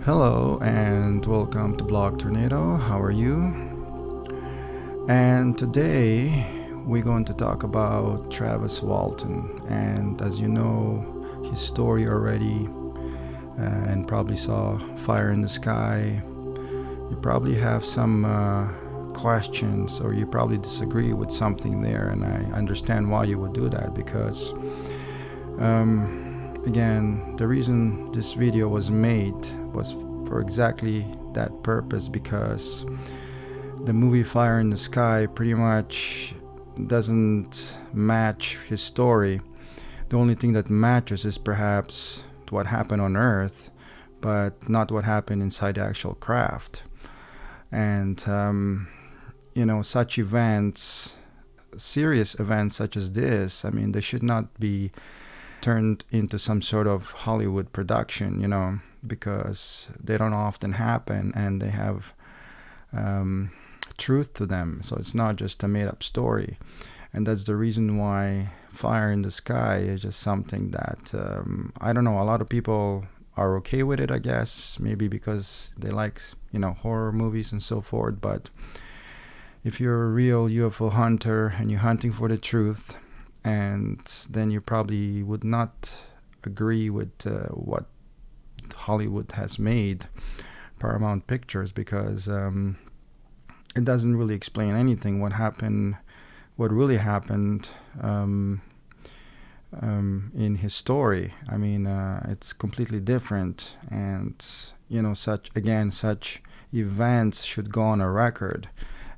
Hello and welcome to Blog Tornado. How are you? And today we're going to talk about Travis Walton. And as you know his story already, and probably saw Fire in the Sky, you probably have some questions, or you probably disagree with something there. And I understand why you would do that, because again, the reason this video was made was for exactly that purpose, because the movie Fire in the Sky pretty much doesn't match his story. The only thing that matches is perhaps what happened on Earth, but not what happened inside the actual craft. And such events, serious events such as this, I mean, they should not be turned into some sort of Hollywood production, because they don't often happen, and they have truth to them. So it's not just a made-up story. And that's the reason why Fire in the Sky is just something that, I don't know, a lot of people are okay with it, I guess, maybe because they like, horror movies and so forth. But if you're a real UFO hunter and you're hunting for the truth, and then you probably would not agree with what Hollywood has made, Paramount Pictures, because it doesn't really explain anything what really happened in his story. I mean, it's completely different, and such events should go on a record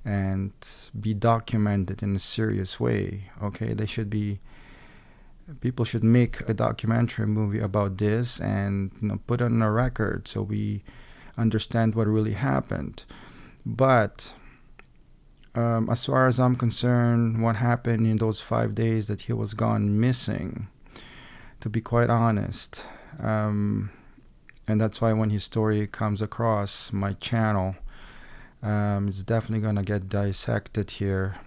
and be documented in a serious way. Okay, people should make a documentary movie about this and put it on a record so we understand what really happened. But as far as I'm concerned, what happened in those 5 days that he was gone missing, to be quite honest, and that's why when his story comes across my channel, it's definitely gonna get dissected here.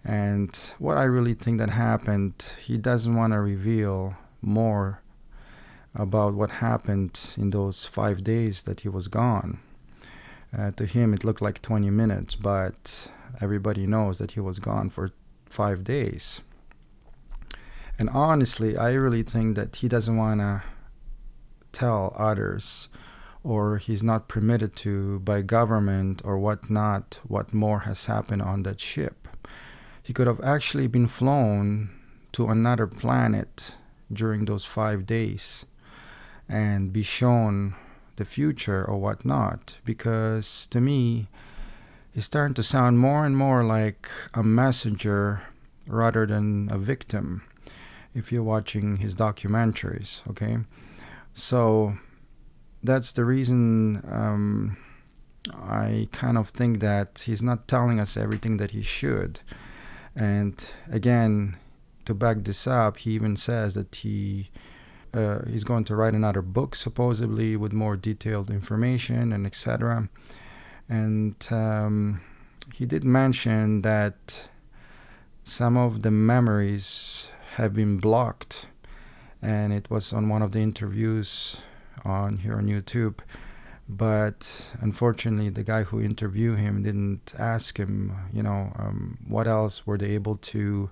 And what I really think that happened, he doesn't want to reveal more about what happened in those 5 days that he was gone. To him, it looked like 20 minutes, but everybody knows that he was gone for 5 days. And honestly, I really think that he doesn't want to tell others, or he's not permitted to by government or whatnot, what more has happened on that ship. He could have actually been flown to another planet during those 5 days and be shown the future or whatnot, because to me, he's starting to sound more and more like a messenger rather than a victim, if you're watching his documentaries, okay? So that's the reason I kind of think that he's not telling us everything that he should. And again, to back this up, he even says that he's going to write another book, supposedly, with more detailed information and etc. And he did mention that some of the memories have been blocked, and it was on one of the interviews here on YouTube. But unfortunately, the guy who interviewed him didn't ask him, what else were they able to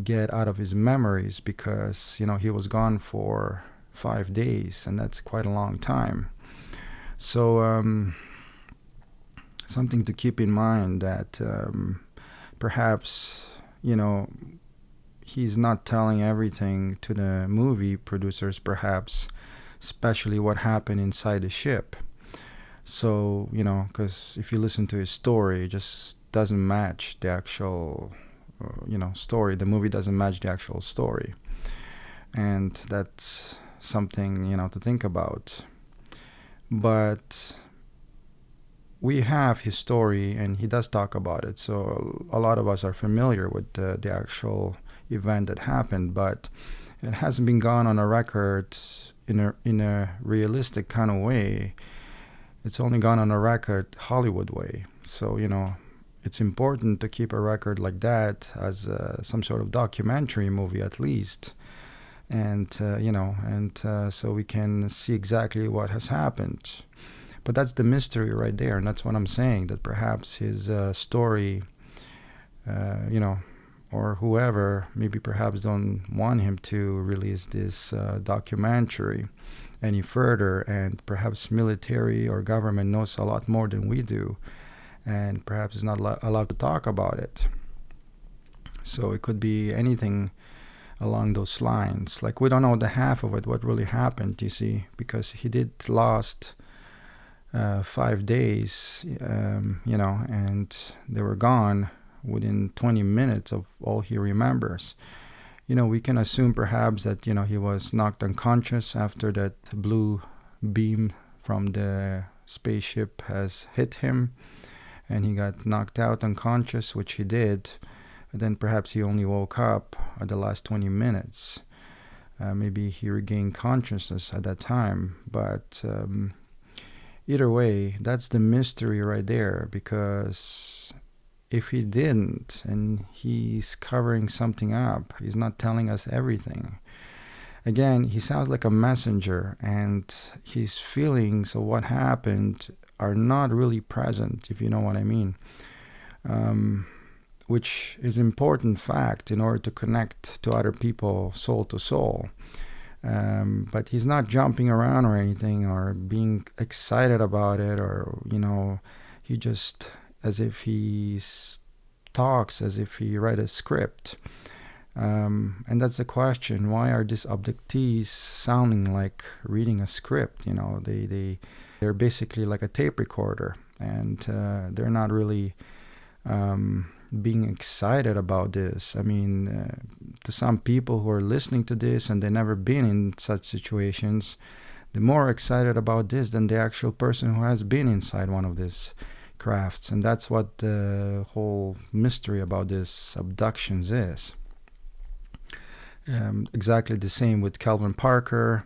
get out of his memories, because, he was gone for 5 days, and that's quite a long time. So something to keep in mind, that perhaps, he's not telling everything to the movie producers, perhaps, especially what happened inside the ship. So, because if you listen to his story, it just doesn't match the actual, story. The movie doesn't match the actual story. And that's something, to think about. But we have his story, and he does talk about it. So a lot of us are familiar with the actual event that happened, but it hasn't been gone on a record in a realistic kind of way. It's only gone on a record Hollywood way. So, it's important to keep a record like that as some sort of documentary movie at least. and so we can see exactly what has happened. But that's the mystery right there, and that's what I'm saying, that perhaps his story, or whoever, maybe perhaps don't want him to release this documentary any further, and perhaps military or government knows a lot more than we do, and perhaps is not allowed to talk about it. So it could be anything along those lines. Like, we don't know the half of it, what really happened, you see, because he did lost 5 days, and they were gone within 20 minutes of all he remembers. We can assume perhaps that, he was knocked unconscious after that blue beam from the spaceship has hit him, and he got knocked out unconscious, which he did. And then perhaps he only woke up at the last 20 minutes. Maybe he regained consciousness at that time. But either way, that's the mystery right there, because if he didn't, and he's covering something up, he's not telling us everything. Again, he sounds like a messenger, and his feelings of what happened are not really present, if you know what I mean. Which is important fact in order to connect to other people soul to soul. But he's not jumping around or anything, or being excited about it, or, he just, as if he talks as if he read a script. And that's the question: why are these abductees sounding like reading a script? They're basically like a tape recorder, and they're not really being excited about this. I mean, to some people who are listening to this and they've never been in such situations, they're more excited about this than the actual person who has been inside one of these crafts. And that's what the whole mystery about this abductions is. Exactly the same with Calvin Parker.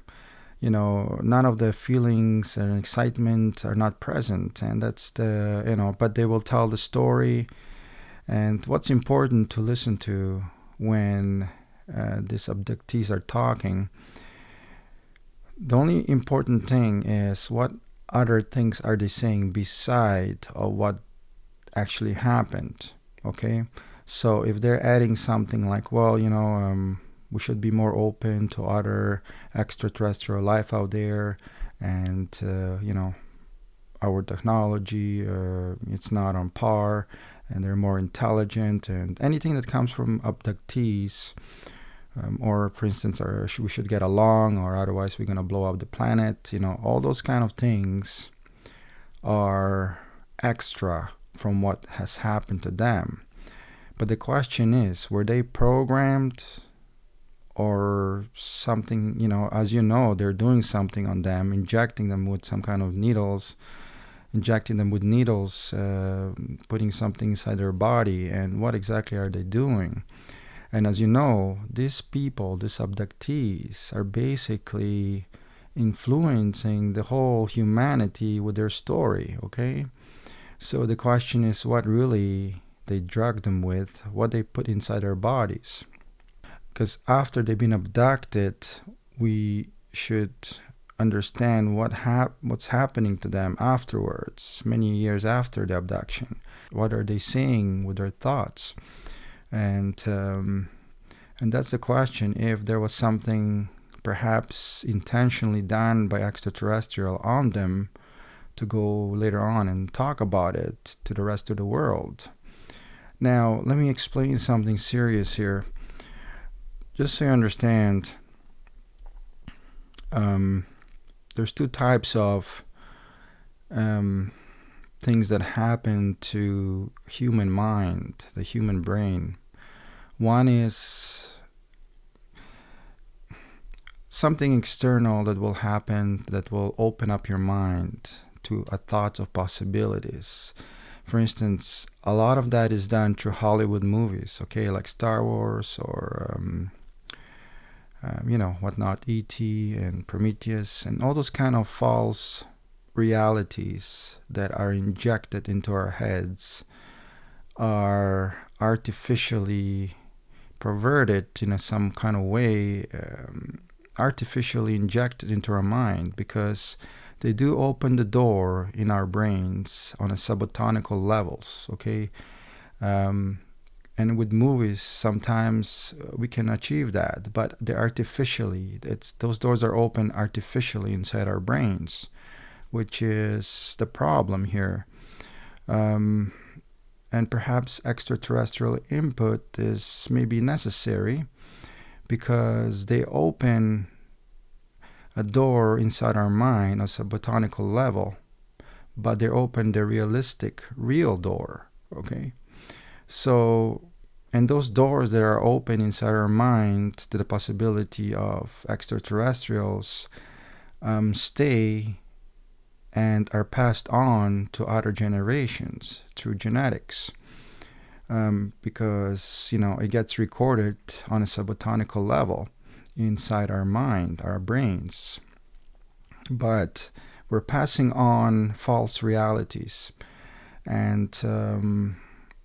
None of the feelings and excitement are not present, and that's but they will tell the story. And what's important to listen to when these abductees are talking, the only important thing is what other things are they saying beside of what actually happened. Okay, so if they're adding something like, well, we should be more open to other extraterrestrial life out there, and our technology, it's not on par, and they're more intelligent, and anything that comes from abductees, or for instance, we should get along, or otherwise we're going to blow up the planet, all those kind of things are extra from what has happened to them. But the question is, were they programmed, or something, as they're doing something on them, injecting them with some kind of needles, putting something inside their body, and what exactly are they doing? And as you know, these people, these abductees, are basically influencing the whole humanity with their story, okay? So the question is, what really they drug them with, what they put inside their bodies. Because after they've been abducted, we should understand what's happening to them afterwards, many years after the abduction. What are they saying with their thoughts? And that's the question. If there was something perhaps intentionally done by extraterrestrial on them to go later on and talk about it to the rest of the world. Now, let me explain something serious here. Just so you understand, there's two types of things that happen to human mind, the human brain. One is something external that will happen that will open up your mind to a thought of possibilities. For instance, a lot of that is done through Hollywood movies, okay, like Star Wars or whatnot, E.T. and Prometheus, and all those kind of false realities that are injected into our heads are artificially perverted in some kind of way, artificially injected into our mind, because they do open the door in our brains on a subatonical levels, okay? And with movies, sometimes we can achieve that, but they're artificially. Those doors are open artificially inside our brains, which is the problem here. And perhaps extraterrestrial input is maybe necessary because they open a door inside our mind on a botanical level, but they open the realistic, real door, okay? So, and those doors that are open inside our mind to the possibility of extraterrestrials stay and are passed on to other generations through genetics, because it gets recorded on a subbotanical level inside our mind, our brains. But we're passing on false realities, and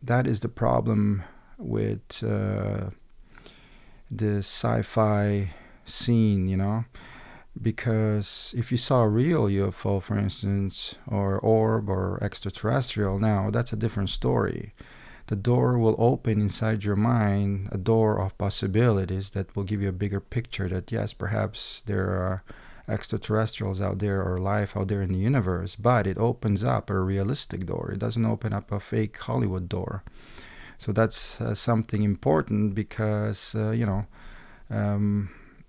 that is the problem with the sci-fi scene, because if you saw a real UFO, for instance, or orb or extraterrestrial, now that's a different story. The door will open inside your mind, a door of possibilities that will give you a bigger picture that yes, perhaps there are extraterrestrials out there or life out there in the universe, but it opens up a realistic door. It doesn't open up a fake Hollywood door. So that's something important because,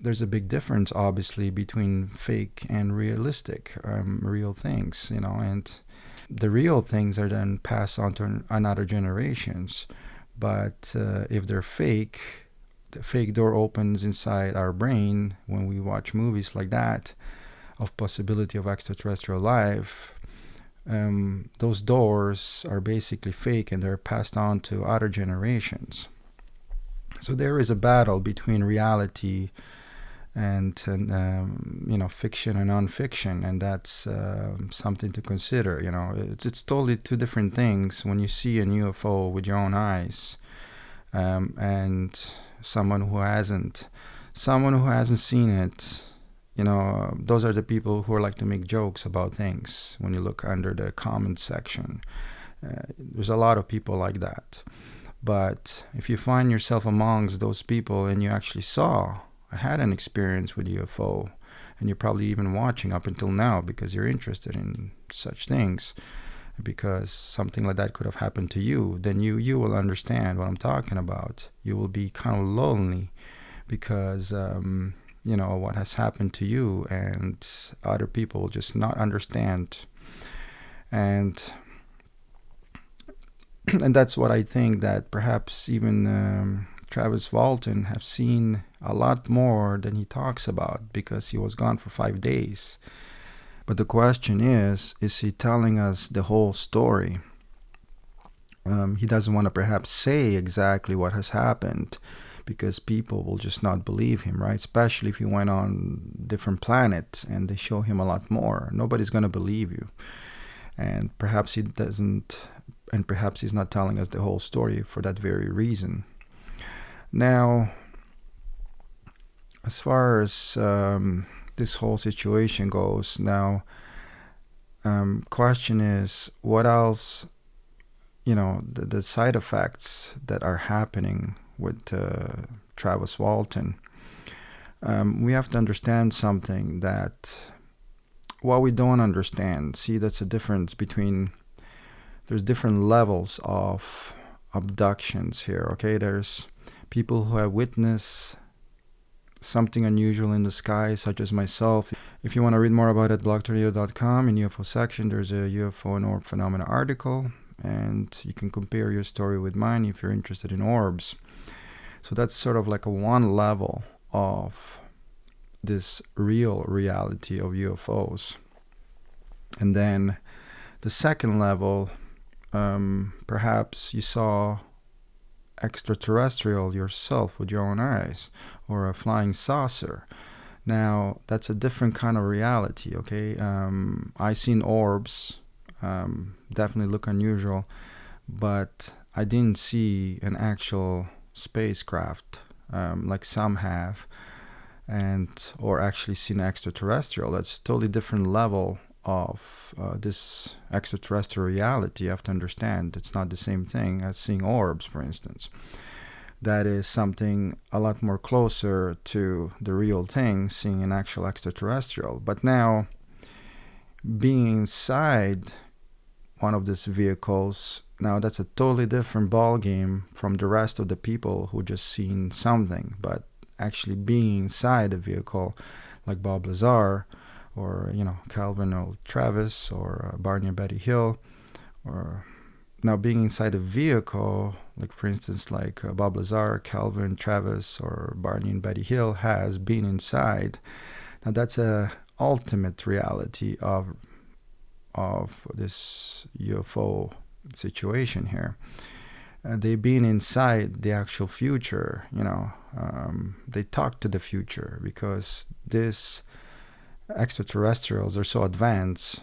there's a big difference, obviously, between fake and realistic, real things, and the real things are then passed on to another generations. But if they're fake, the fake door opens inside our brain when we watch movies like that of possibility of extraterrestrial life. Those doors are basically fake and they're passed on to other generations. So there is a battle between reality and fiction and non-fiction, and that's something to consider. It's totally two different things when you see a UFO with your own eyes, and someone who hasn't seen it. Those are the people who like to make jokes about things. When you look under the comment section, there's a lot of people like that. But if you find yourself amongst those people and you actually had an experience with UFO, and you're probably even watching up until now because you're interested in such things, because something like that could have happened to you, then you will understand what I'm talking about. You will be kind of lonely because what has happened to you, and other people will just not understand. And that's what I think, that perhaps even Travis Walton have seen a lot more than he talks about, because he was gone for 5 days. But the question is he telling us the whole story? He doesn't want to perhaps say exactly what has happened, because people will just not believe him, right? Especially if he went on different planets and they show him a lot more. Nobody's going to believe you. And perhaps he doesn't, and perhaps he's not telling us the whole story for that very reason. Now, as far as this whole situation goes, now, question is, what else, the side effects that are happening with Travis Walton. We have to understand something, that what we don't understand, that's a difference between, there's different levels of abductions here, okay? There's people who have witnessed something unusual in the sky, such as myself. If you want to read more about it, blogtornado.com, in UFO section, there's a UFO and orb phenomena article, and you can compare your story with mine if you're interested in orbs. So that's sort of like a one level of this real reality of UFOs. And then the second level, perhaps you saw extraterrestrial yourself with your own eyes, or a flying saucer. Now, that's a different kind of reality, okay? I seen orbs, definitely look unusual, but I didn't see an actual spacecraft, like some have, and or actually seen extraterrestrial. That's a totally different level of this extraterrestrial reality. You have to understand it's not the same thing as seeing orbs, for instance. That is something a lot more closer to the real thing, seeing an actual extraterrestrial. But now, being inside one of these vehicles, now that's a totally different ball game from the rest of the people who just seen something. But actually being inside a vehicle, like Bob Lazar, or Calvin or Travis, or Barney and Betty Hill, or now being inside a vehicle, like for instance, like Bob Lazar, Calvin, Travis, or Barney and Betty Hill has been inside. Now that's a ultimate reality of this UFO situation here. They've been inside the actual future. They talk to the future because these extraterrestrials are so advanced.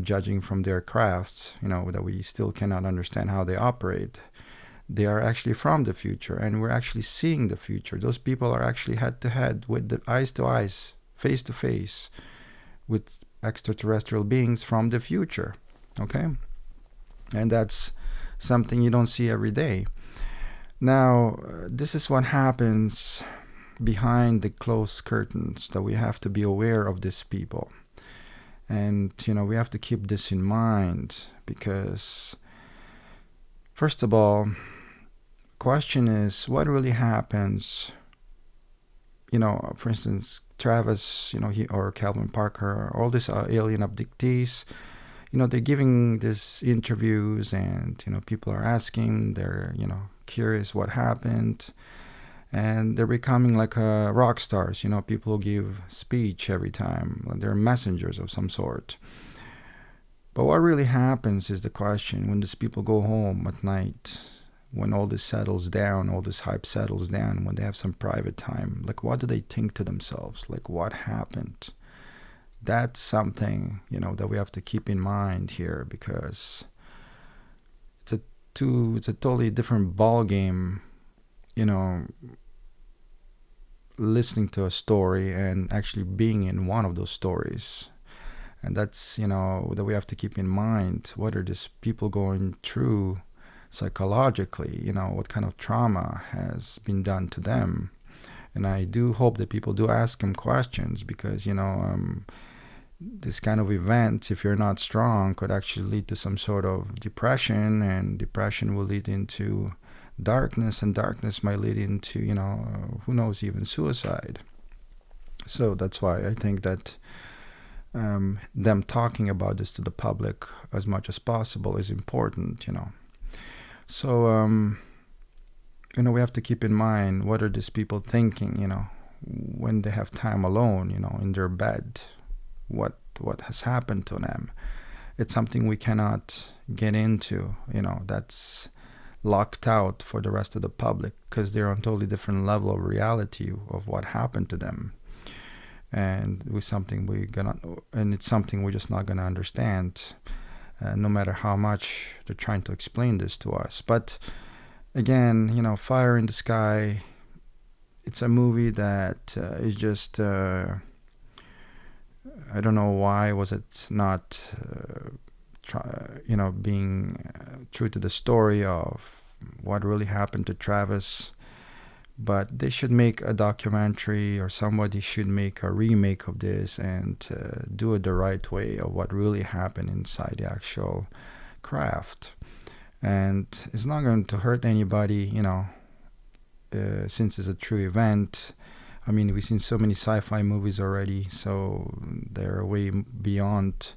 Judging from their crafts, that we still cannot understand how they operate. They are actually from the future, and we're actually seeing the future. Those people are actually head to head, with the eyes to eyes, face to face, with extraterrestrial beings from the future. Okay? And that's something you don't see every day. Now, this is what happens behind the closed curtains, that we have to be aware of these people. And, we have to keep this in mind because, first of all, question is, what really happens? For instance, Travis, or Calvin Parker, all these alien abductees, they're giving these interviews, and, people are asking, they're, curious what happened. And they're becoming like rock stars. People give speech every time. They're messengers of some sort. But what really happens is the question, when these people go home at night, when all this settles down, all this hype settles down, when they have some private time, like what do they think to themselves? Like what happened? That's something, that we have to keep in mind here, because it's a totally different ball game, listening to a story and actually being in one of those stories. And that's, that we have to keep in mind. What are these people going through psychologically? What kind of trauma has been done to them? And I do hope that people do ask them questions, because, this kind of event, if you're not strong, could actually lead to some sort of depression, and depression will lead into darkness, and darkness might lead into, who knows, even suicide. So that's why I think that them talking about this to the public as much as possible is important, So, we have to keep in mind, what are these people thinking, when they have time alone, in their bed, what has happened to them. It's something we cannot get into, that's locked out for the rest of the public, because they're on a totally different level of reality of what happened to them. And it's something we're just not gonna understand, no matter how much they're trying to explain this to us. But again, Fire in the Sky, it's a movie that is just, I don't know why was it not being true to the story of what really happened to Travis. But they should make a documentary, or somebody should make a remake of this, and do it the right way of what really happened inside the actual craft. And it's not going to hurt anybody, since it's a true event. I mean, we've seen so many sci-fi movies already, so they're way beyond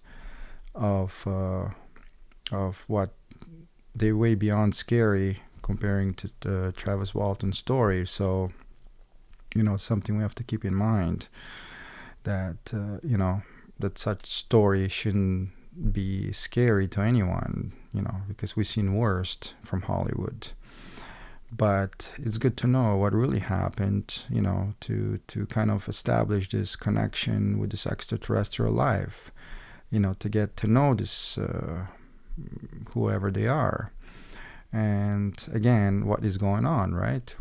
they're way beyond scary comparing to the Travis Walton story. So, something we have to keep in mind, that, that such story shouldn't be scary to anyone, because we've seen worst from Hollywood. But it's good to know what really happened, to kind of establish this connection with this extraterrestrial life, to get to know this, whoever they are. And again, what is going on, right?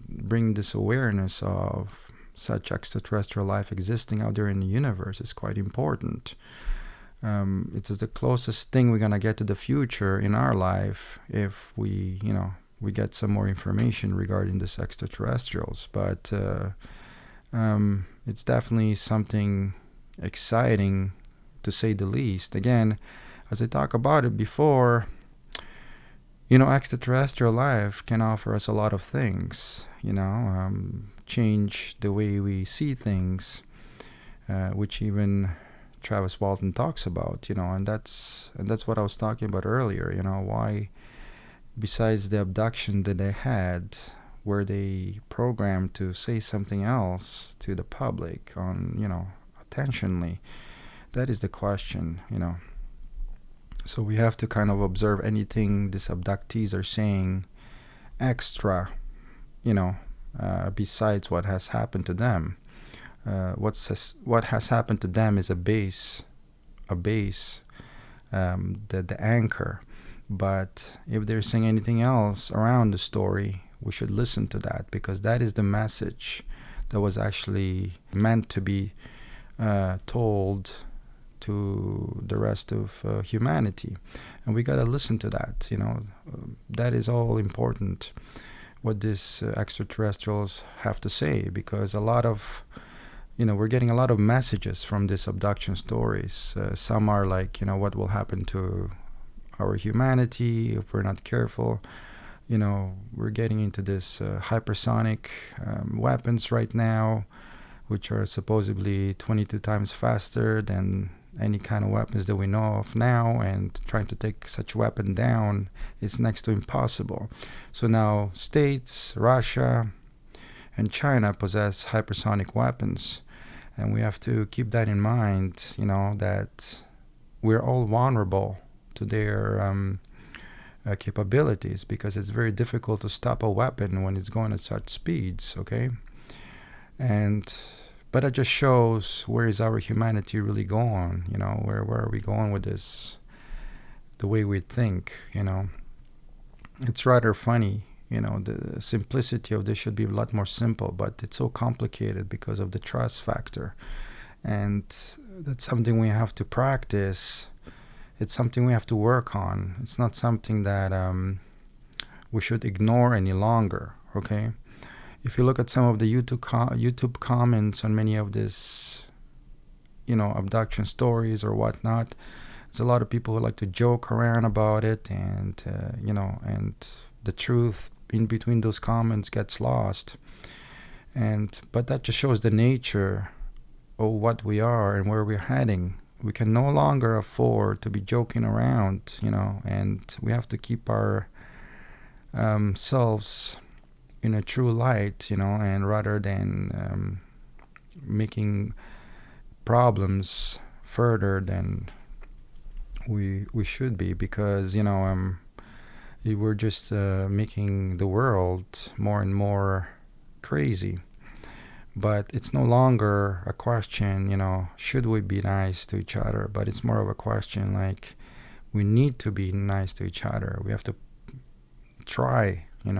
Bring this awareness of such extraterrestrial life existing out there in the universe is quite important. It's the closest thing we're gonna get to the future in our life if we get some more information regarding this extraterrestrials. But it's definitely something exciting, to say the least. Again, as I talked about it before, extraterrestrial life can offer us a lot of things, change the way we see things, which even Travis Walton talks about, and that's what I was talking about earlier. Why, besides the abduction that they had, were they programmed to say something else to the public on, attentionally? That is the question. So we have to kind of observe anything these abductees are saying extra, besides what has happened to them. What has happened to them is a base, the anchor. But if they're saying anything else around the story, we should listen to that, because that is the message that was actually meant to be told to the rest of humanity. And we got to listen to that. That is all important, what these extraterrestrials have to say, because a lot of we're getting a lot of messages from these abduction stories. Some are like, what will happen to our humanity if we're not careful. We're getting into this hypersonic weapons right now, which are supposedly 22 times faster than any kind of weapons that we know of now, and trying to take such weapon down is next to impossible. So now States, Russia, and China possess hypersonic weapons, and we have to keep that in mind, that we're all vulnerable to their capabilities, because it's very difficult to stop a weapon when it's going at such speeds, okay? But it just shows, where is our humanity really going? Where are we going with this? The way we think, it's rather funny. The simplicity of this should be a lot more simple, but it's so complicated because of the trust factor. And that's something we have to practice. It's something we have to work on. It's not something that we should ignore any longer, okay? If you look at some of the YouTube comments on many of these, abduction stories or whatnot, there's a lot of people who like to joke around about it, and and the truth in between those comments gets lost. But that just shows the nature of what we are and where we're heading. We can no longer afford to be joking around, and we have to keep our selves in a true light, and rather than making problems further than we should be, because we're just making the world more and more crazy. But it's no longer a question, should we be nice to each other, but it's more of a question like, we need to be nice to each other. We have to try. We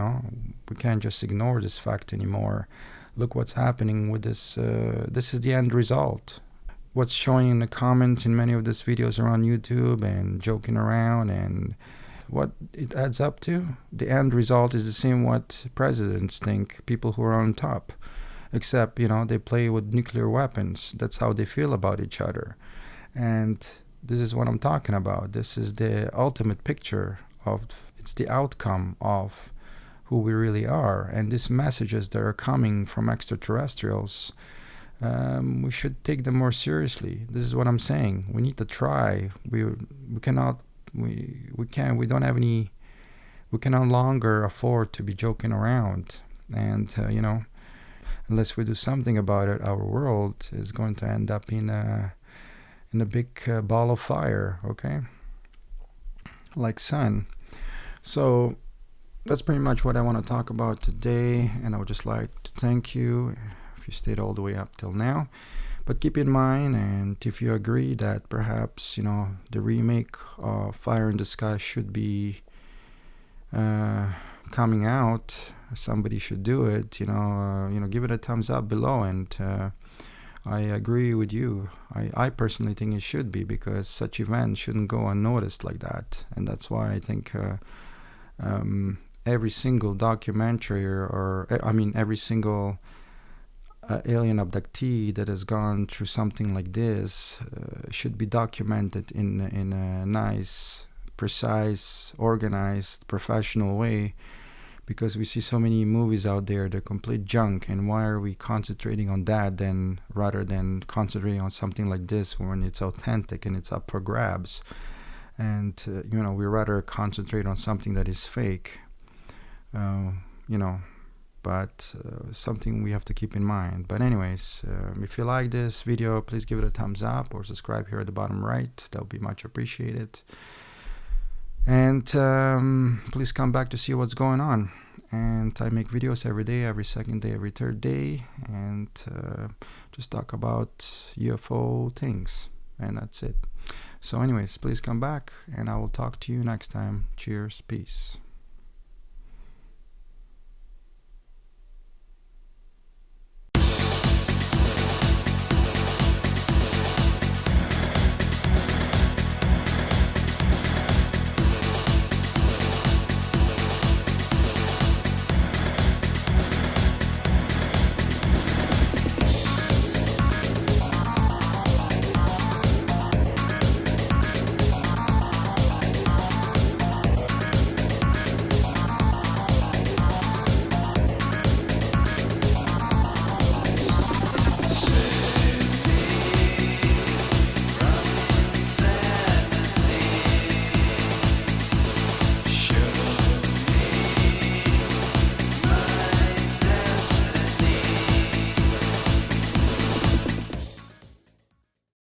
can't just ignore this fact anymore. Look what's happening with this. This is the end result. What's showing in the comments in many of these videos around YouTube and joking around, and what it adds up to, the end result is the same what presidents think, people who are on top. Except, they play with nuclear weapons. That's how they feel about each other. And this is what I'm talking about. This is the ultimate picture it's the outcome of who we really are. And these messages that are coming from extraterrestrials, we should take them more seriously. This is what I'm saying. We need to try. We can no longer afford to be joking around. And, unless we do something about it, our world is going to end up in a big ball of fire, okay? Like sun. So that's pretty much what I want to talk about today, and I would just like to thank you if you stayed all the way up till now. But keep in mind, and if you agree that perhaps the remake of Fire in the Sky should be coming out, somebody should do it. Give it a thumbs up below. And I agree with you. I personally think it should be, because such events shouldn't go unnoticed like that. And that's why I think every single documentary, or every single alien abductee that has gone through something like this should be documented in a nice, precise, organized, professional way, because we see so many movies out there, they're complete junk. And why are we concentrating on that then, rather than concentrating on something like this when it's authentic and it's up for grabs? And we rather concentrate on something that is fake, but something we have to keep in mind. But anyways, if you like this video, please give it a thumbs up or subscribe here at the bottom right. That would be much appreciated. And please come back to see what's going on. And I make videos every day, every second day, every third day, and just talk about UFO things. And that's it. So anyways, please come back, and I will talk to you next time. Cheers. Peace.